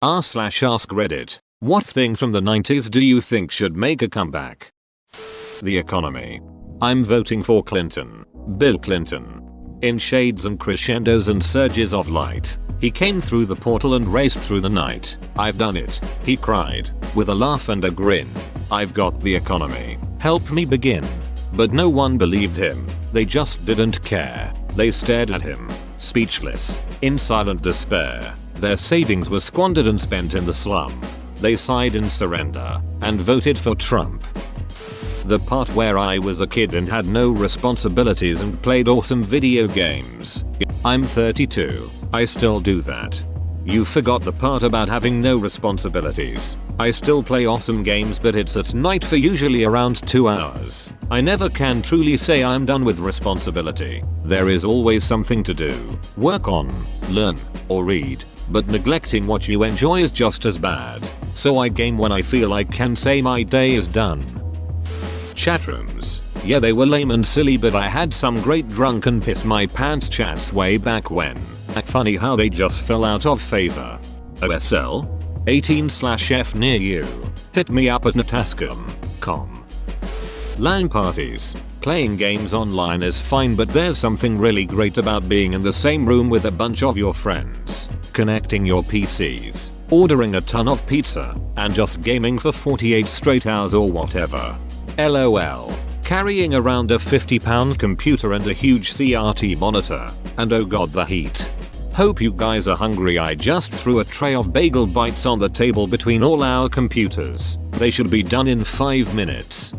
r/ask Reddit. What thing from the 90s do you think should make a comeback? The economy. I'm voting for Clinton. Bill Clinton. In shades and crescendos and surges of light, he came through the portal and raced through the night. I've done it, he cried, with a laugh and a grin. I've got the economy. Help me begin. But no one believed him. They just didn't care. They stared at him, speechless, in silent despair. Their savings were squandered and spent in the slum. They sighed in surrender and voted for Trump. The part where I was a kid and had no responsibilities and played awesome video games. I'm 32. I still do that. You forgot the part about having no responsibilities. I still play awesome games, but it's at night for usually around 2 hours. I never can truly say I'm done with responsibility. There is always something to do, work on, learn, or read. But neglecting what you enjoy is just as bad. So I game when I feel I can say my day is done. Chatrooms. Yeah, they were lame and silly, but I had some great drunken piss my pants chats way back when. Funny how they just fell out of favor. OSL? 18/F near you. Hit me up at natascom.com. LAN parties. Playing games online is fine, but there's something really great about being in the same room with a bunch of your friends, connecting your PCs, ordering a ton of pizza, and just gaming for 48 straight hours or whatever. LOL. Carrying around a 50-pound computer and a huge CRT monitor, and oh god, the heat. Hope you guys are hungry. I just threw a tray of bagel bites on the table between all our computers. They should be done in 5 minutes.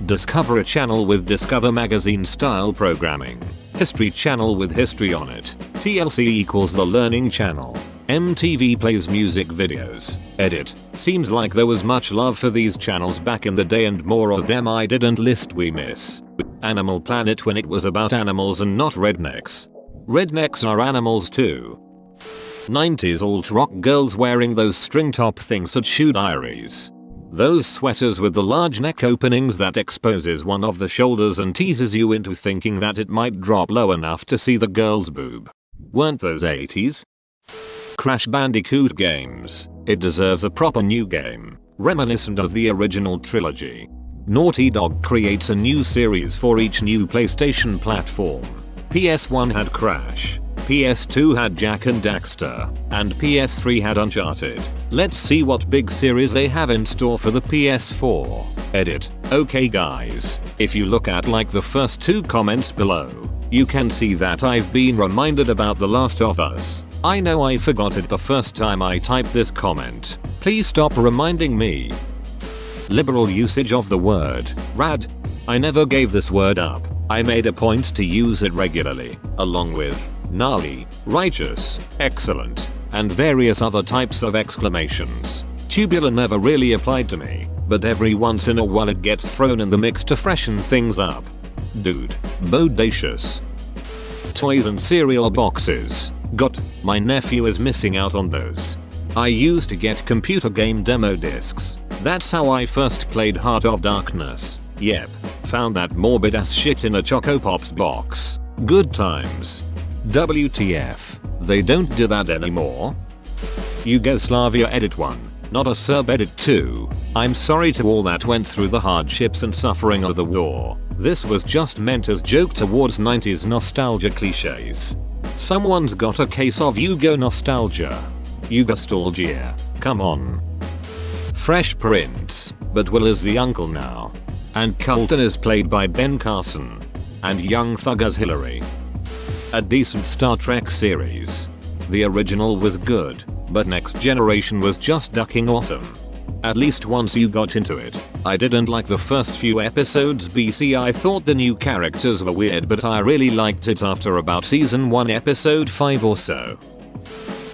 Discover a channel with Discover magazine style programming. History channel with history on it. TLC equals the learning channel. MTV plays music videos. Edit. Seems like there was much love for these channels back in the day, and more of them I didn't list we miss. Animal Planet when it was about animals and not rednecks. Rednecks are animals too. 90s alt-rock girls wearing those string top things at Shoe Diaries. Those sweaters with the large neck openings that exposes one of the shoulders and teases you into thinking that it might drop low enough to see the girl's boob. Weren't those 80s? Crash Bandicoot games. It deserves a proper new game, reminiscent of the original trilogy. Naughty Dog creates a new series for each new PlayStation platform. PS1 had Crash, PS2 had Jak and Daxter, and PS3 had Uncharted. Let's see what big series they have in store for the PS4. Edit. Okay guys, if you look at like the first 2 comments below, you can see that I've been reminded about The Last of Us. I know I forgot it the first time I typed this comment. Please stop reminding me. Liberal usage of the word rad. I never gave this word up. I made a point to use it regularly, along with gnarly, righteous, excellent, and various other types of exclamations. Tubular never really applied to me, but every once in a while it gets thrown in the mix to freshen things up. Dude. Bodacious. Toys and cereal boxes. God, my nephew is missing out on those. I used to get computer game demo discs. That's how I first played Heart of Darkness. Yep, found that morbid ass shit in a Choco Pops box. Good times. WTF, they don't do that anymore? Yugoslavia edit 1, not a Serb edit 2. I'm sorry to all that went through the hardships and suffering of the war. This was just meant as joke towards 90s nostalgia cliches. Someone's got a case of Yugo nostalgia. Yugostalgia, come on. Fresh Prince, but Will is the uncle now. And Colton is played by Ben Carson. And Young Thug as Hillary. A decent Star Trek series. The original was good, but Next Generation was just ducking awesome. At least once you got into it. I didn't like the first few episodes BC. I thought the new characters were weird, but I really liked it after about season 1 episode 5 or so.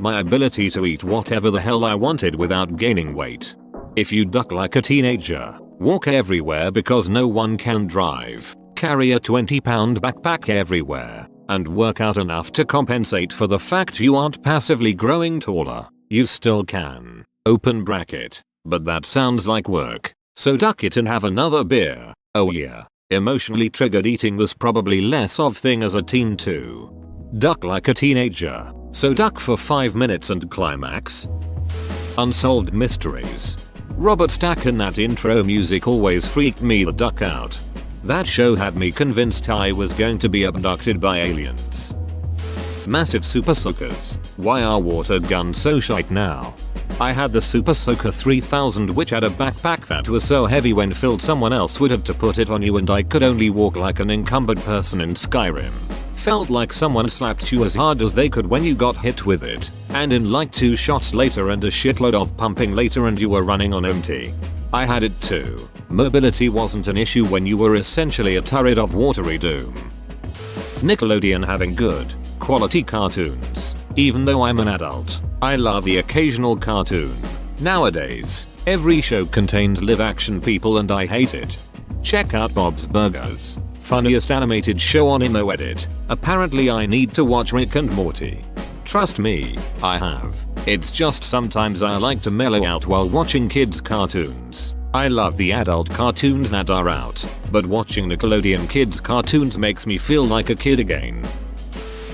My ability to eat whatever the hell I wanted without gaining weight. If you duck like a teenager, walk everywhere because no one can drive, carry a 20-pound backpack everywhere, and work out enough to compensate for the fact you aren't passively growing taller, you still can. Open bracket. But that sounds like work. So duck it and have another beer. Oh yeah. Emotionally triggered eating was probably less of thing as a teen too. Duck like a teenager. So duck for 5 minutes and climax. Unsolved Mysteries. Robert Stack and that intro music always freaked me the duck out. That show had me convinced I was going to be abducted by aliens. Massive Super Soakers. Why are water guns so shite now? I had the Super Soaker 3000, which had a backpack that was so heavy when filled someone else would have to put it on you, and I could only walk like an encumbered person in Skyrim. Felt like someone slapped you as hard as they could when you got hit with it, and in like 2 shots later and a shitload of pumping later and you were running on empty. I had it too. Mobility wasn't an issue when you were essentially a turret of watery doom. Nickelodeon having good, quality cartoons. Even though I'm an adult, I love the occasional cartoon. Nowadays, every show contains live action people and I hate it. Check out Bob's Burgers. Funniest animated show on ImoEdit. Apparently I need to watch Rick and Morty. Trust me, I have. It's just sometimes I like to mellow out while watching kids cartoons. I love the adult cartoons that are out, but watching Nickelodeon kids cartoons makes me feel like a kid again.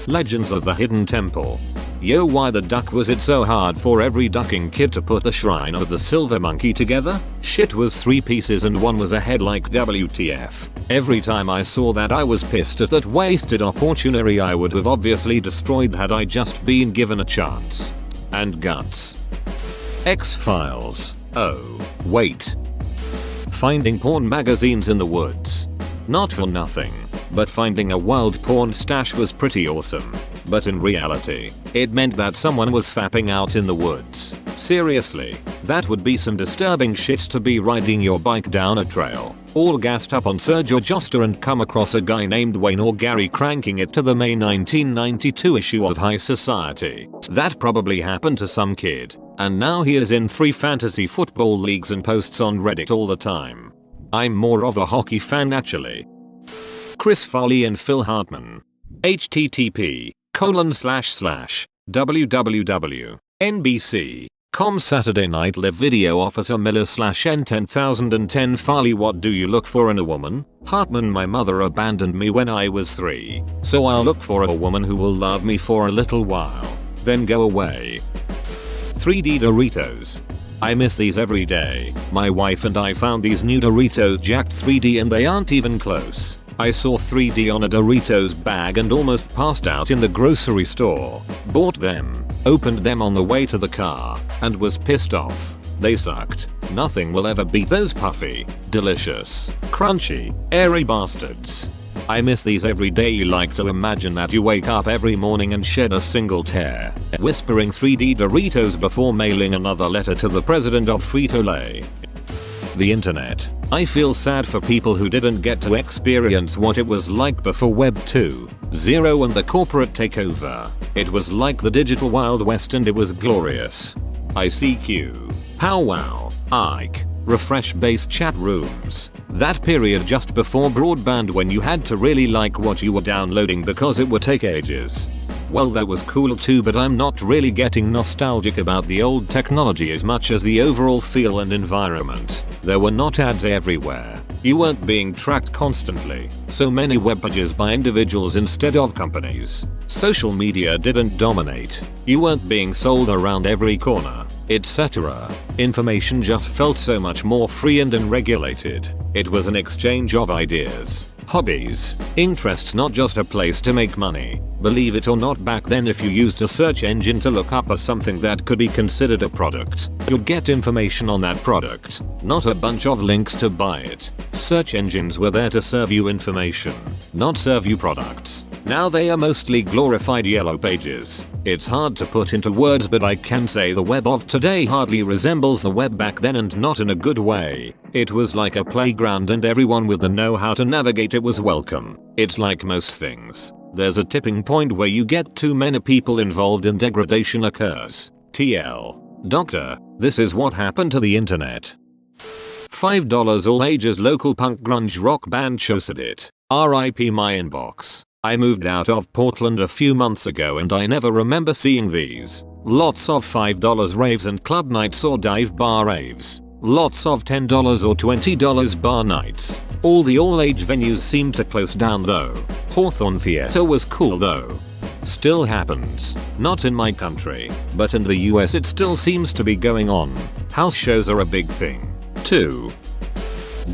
Legends of the Hidden Temple. Yo, why the duck was it so hard for every ducking kid to put the Shrine of the Silver Monkey together? Shit was 3 pieces and one was a head, like WTF. Every time I saw that I was pissed at that wasted opportunity I would have obviously destroyed had I just been given a chance. And guts. X-Files. Oh, wait. Finding porn magazines in the woods. Not for nothing, but finding a wild porn stash was pretty awesome. But in reality, it meant that someone was fapping out in the woods. Seriously, that would be some disturbing shit to be riding your bike down a trail, all gassed up on Surge or Joster, and come across a guy named Wayne or Gary cranking it to the May 1992 issue of High Society. That probably happened to some kid, and now he is in 3 fantasy football leagues and posts on Reddit all the time. I'm more of a hockey fan actually. Chris Farley and Phil Hartman. http://www.nbc.com Saturday Night Live video Officer Miller /N10010 Farley, what do you look for in a woman? Hartman, my mother abandoned me when I was 3, so I'll look for a woman who will love me for a little while, then go away. 3D Doritos. I miss these every day. My wife and I found these new Doritos Jacked 3D and they aren't even close. I saw 3D on a Doritos bag and almost passed out in the grocery store. Bought them, opened them on the way to the car, and was pissed off. They sucked. Nothing will ever beat those puffy, delicious, crunchy, airy bastards. I miss these every day. You like to imagine that you wake up every morning and shed a single tear, whispering 3D Doritos before mailing another letter to the president of Frito-Lay. The internet. I feel sad for people who didn't get to experience what it was like before Web 2.0 and the corporate takeover. It was like the digital Wild West and it was glorious. ICQ, powwow, Ike, refresh-based chat rooms. That period just before broadband when you had to really like what you were downloading because it would take ages. Well, that was cool too, but I'm not really getting nostalgic about the old technology as much as the overall feel and environment. There were not ads everywhere. You weren't being tracked constantly. So many web pages by individuals instead of companies. Social media didn't dominate. You weren't being sold around every corner, etc. Information just felt so much more free and unregulated. It was an exchange of ideas, hobbies, interests, not just a place to make money. Believe it or not, back then if you used a search engine to look up something that could be considered a product, you'd get information on that product, not a bunch of links to buy it. Search engines were there to serve you information, not serve you products. Now they are mostly glorified yellow pages. It's hard to put into words, but I can say the web of today hardly resembles the web back then, and not in a good way. It was like a playground and everyone with the know-how to navigate it was welcome. It's like most things. There's a tipping point where you get too many people involved and degradation occurs. TL. Doctor, this is what happened to the internet. $5 all ages local punk grunge rock band chose it. RIP my inbox. I moved out of Portland a few months ago and I never remember seeing these. Lots of $5 raves and club nights or dive bar raves. Lots of $10 or $20 bar nights. All the all-age venues seem to close down though. Hawthorne Theatre was cool though. Still happens. Not in my country, but in the US it still seems to be going on. House shows are a big thing. 2.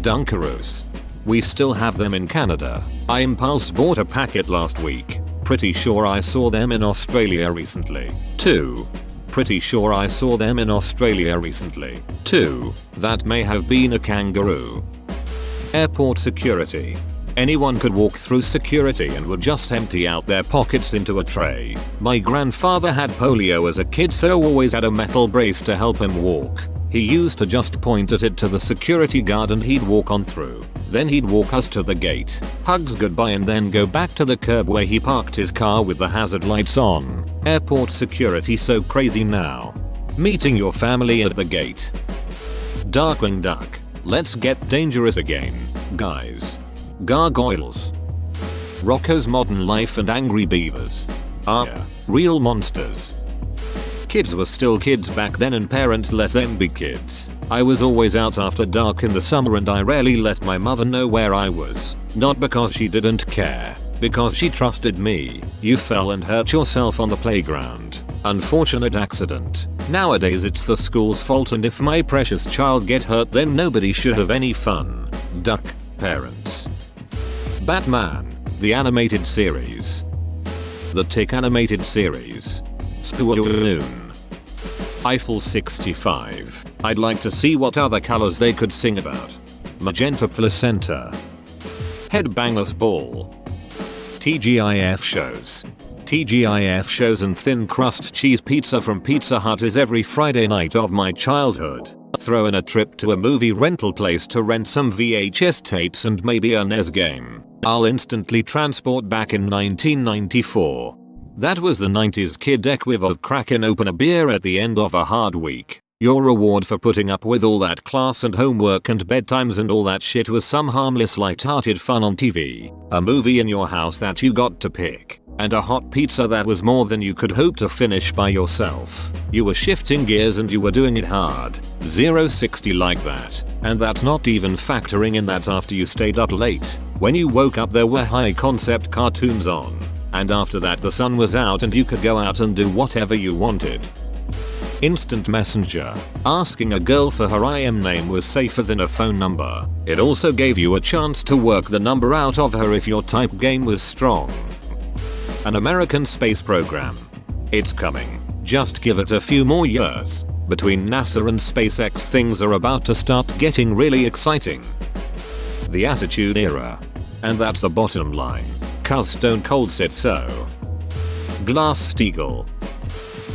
Dunkaroos. We still have them in Canada. I impulse bought a packet last week. Pretty sure I saw them in Australia recently. 2. Pretty sure I saw them in Australia recently. 2. That may have been a kangaroo. Airport security. Anyone could walk through security and would just empty out their pockets into a tray. My grandfather had polio as a kid, so always had a metal brace to help him walk. He used to just point at it to the security guard and he'd walk on through. Then he'd walk us to the gate, hugs goodbye, and then go back to the curb where he parked his car with the hazard lights on. Airport security so crazy now. Meeting your family at the gate. Darkwing Duck. Let's get dangerous again, guys. Gargoyles. Rocko's Modern Life and Angry Beavers. Yeah, real monsters. Kids were still kids back then and parents let them be kids. I was always out after dark in the summer and I rarely let my mother know where I was. Not because she didn't care, because she trusted me. You fell and hurt yourself on the playground. Unfortunate accident. Nowadays it's the school's fault, and if my precious child get hurt then nobody should have any fun. Duck parents. Batman, the animated series. The Tick animated series. Spoon. Eiffel 65. I'd like to see what other colors they could sing about. Magenta placenta. Headbangers Ball. TGIF shows. TGIF shows and thin crust cheese pizza from Pizza Hut is every Friday night of my childhood. Throw in a trip to a movie rental place to rent some VHS tapes and maybe a NES game. I'll instantly transport back in 1994. That was the 90s kid equiv of cracking open a beer at the end of a hard week. Your reward for putting up with all that class and homework and bedtimes and all that shit was some harmless light-hearted fun on TV, a movie in your house that you got to pick, and a hot pizza that was more than you could hope to finish by yourself. You were shifting gears and you were doing it hard. 0-60 like that. And that's not even factoring in that after you stayed up late, when you woke up there were high concept cartoons on. And after that the sun was out and you could go out and do whatever you wanted. Instant Messenger. Asking a girl for her IM name was safer than a phone number. It also gave you a chance to work the number out of her if your type game was strong. An American space program. It's coming. Just give it a few more years. Between NASA and SpaceX things are about to start getting really exciting. The Attitude Era. And that's the bottom line. 'Cause Stone Cold said so. Glass-Steagall.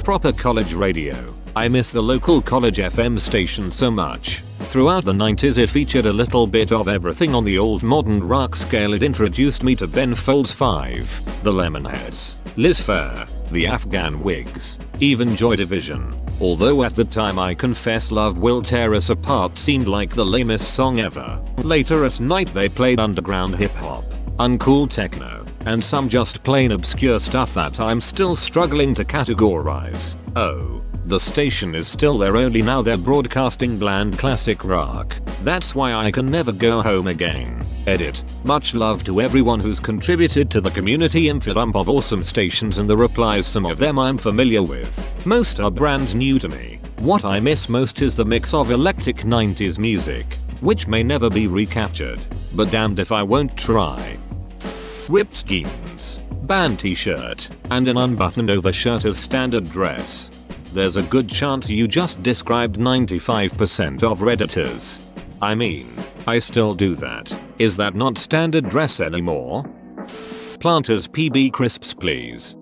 Proper college radio. I miss the local college FM station so much. Throughout the 90s it featured a little bit of everything on the old modern rock scale. It introduced me to Ben Folds 5, the Lemonheads, Liz Phair, the Afghan Whigs, even Joy Division. Although at the time I confess Love Will Tear Us Apart seemed like the lamest song ever. Later at night they played underground hip hop, uncool techno, and some just plain obscure stuff that I'm still struggling to categorize. Oh, the station is still there, only now they're broadcasting bland classic rock. That's why I can never go home again. Edit. Much love to everyone who's contributed to the community infodump of awesome stations and the replies. Some of them I'm familiar with. Most are brand new to me. What I miss most is the mix of eclectic 90s music, which may never be recaptured, but damned if I won't try. Ripped jeans, band t-shirt, and an unbuttoned overshirt as standard dress. There's a good chance you just described 95% of Redditors. I mean, I still do that. Is that not standard dress anymore? Planters PB crisps please.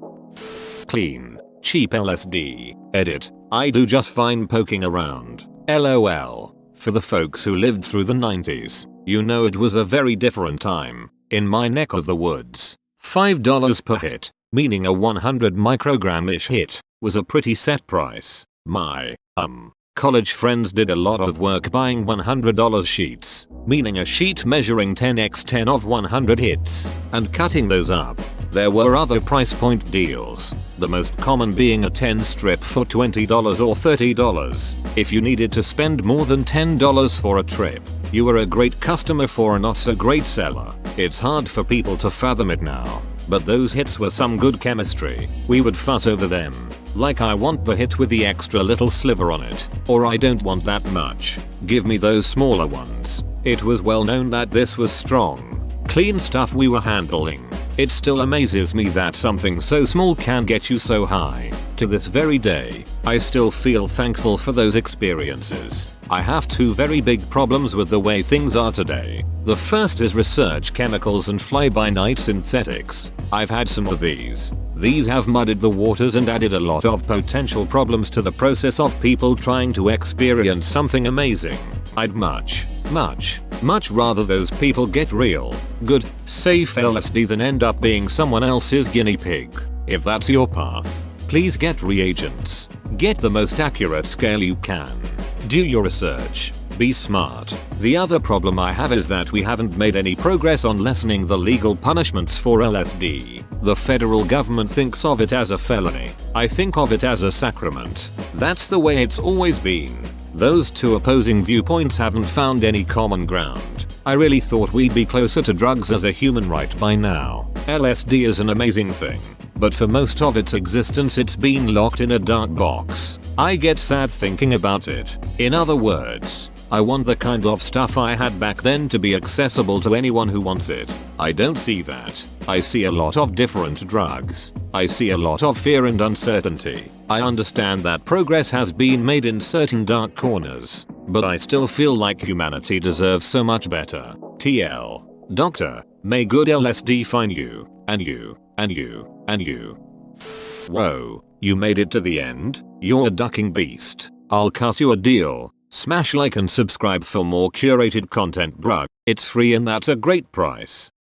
Clean, cheap LSD. Edit. I do just fine poking around. LOL. For the folks who lived through the 90s, you know it was a very different time. In my neck of the woods, $5 per hit, meaning a 100 microgram-ish hit, was a pretty set price. My, college friends did a lot of work buying $100 sheets, meaning a sheet measuring 10x10 of 100 hits, and cutting those up. There were other price point deals, the most common being a 10 strip for $20 or $30. If you needed to spend more than $10 for a trip, you were a great customer for a not so great seller. It's hard for people to fathom it now. but those hits were some good chemistry. We would fuss over them. Like, I want the hit with the extra little sliver on it, or I don't want that much. Give me those smaller ones. It was well known that this was strong, clean stuff we were handling. It still amazes me that something so small can get you so high. To this very day, I still feel thankful for those experiences. I have two very big problems with the way things are today. The first is research chemicals and fly-by-night synthetics. I've had some of these. These have muddied the waters and added a lot of potential problems to the process of people trying to experience something amazing. I'd much rather those people get real, good, safe LSD than end up being someone else's guinea pig. If that's your path, please get reagents. Get the most accurate scale you can. Do your research. Be smart. The other problem I have is that we haven't made any progress on lessening the legal punishments for LSD. The federal government thinks of it as a felony. I think of it as a sacrament. That's the way it's always been. Those two opposing viewpoints haven't found any common ground. I really thought we'd be closer to drugs as a human right by now. LSD is an amazing thing, but for most of its existence it's been locked in a dark box. I get sad thinking about it. In other words, I want the kind of stuff I had back then to be accessible to anyone who wants it. I don't see that. I see a lot of different drugs. I see a lot of fear and uncertainty. I understand that progress has been made in certain dark corners, but I still feel like humanity deserves so much better. TL. Doctor, may good LSD find you, and you, and you, and you. Whoa, you made it to the end? You're a ducking beast. I'll cut you a deal. Smash like and subscribe for more curated content, bruh. It's free and that's a great price.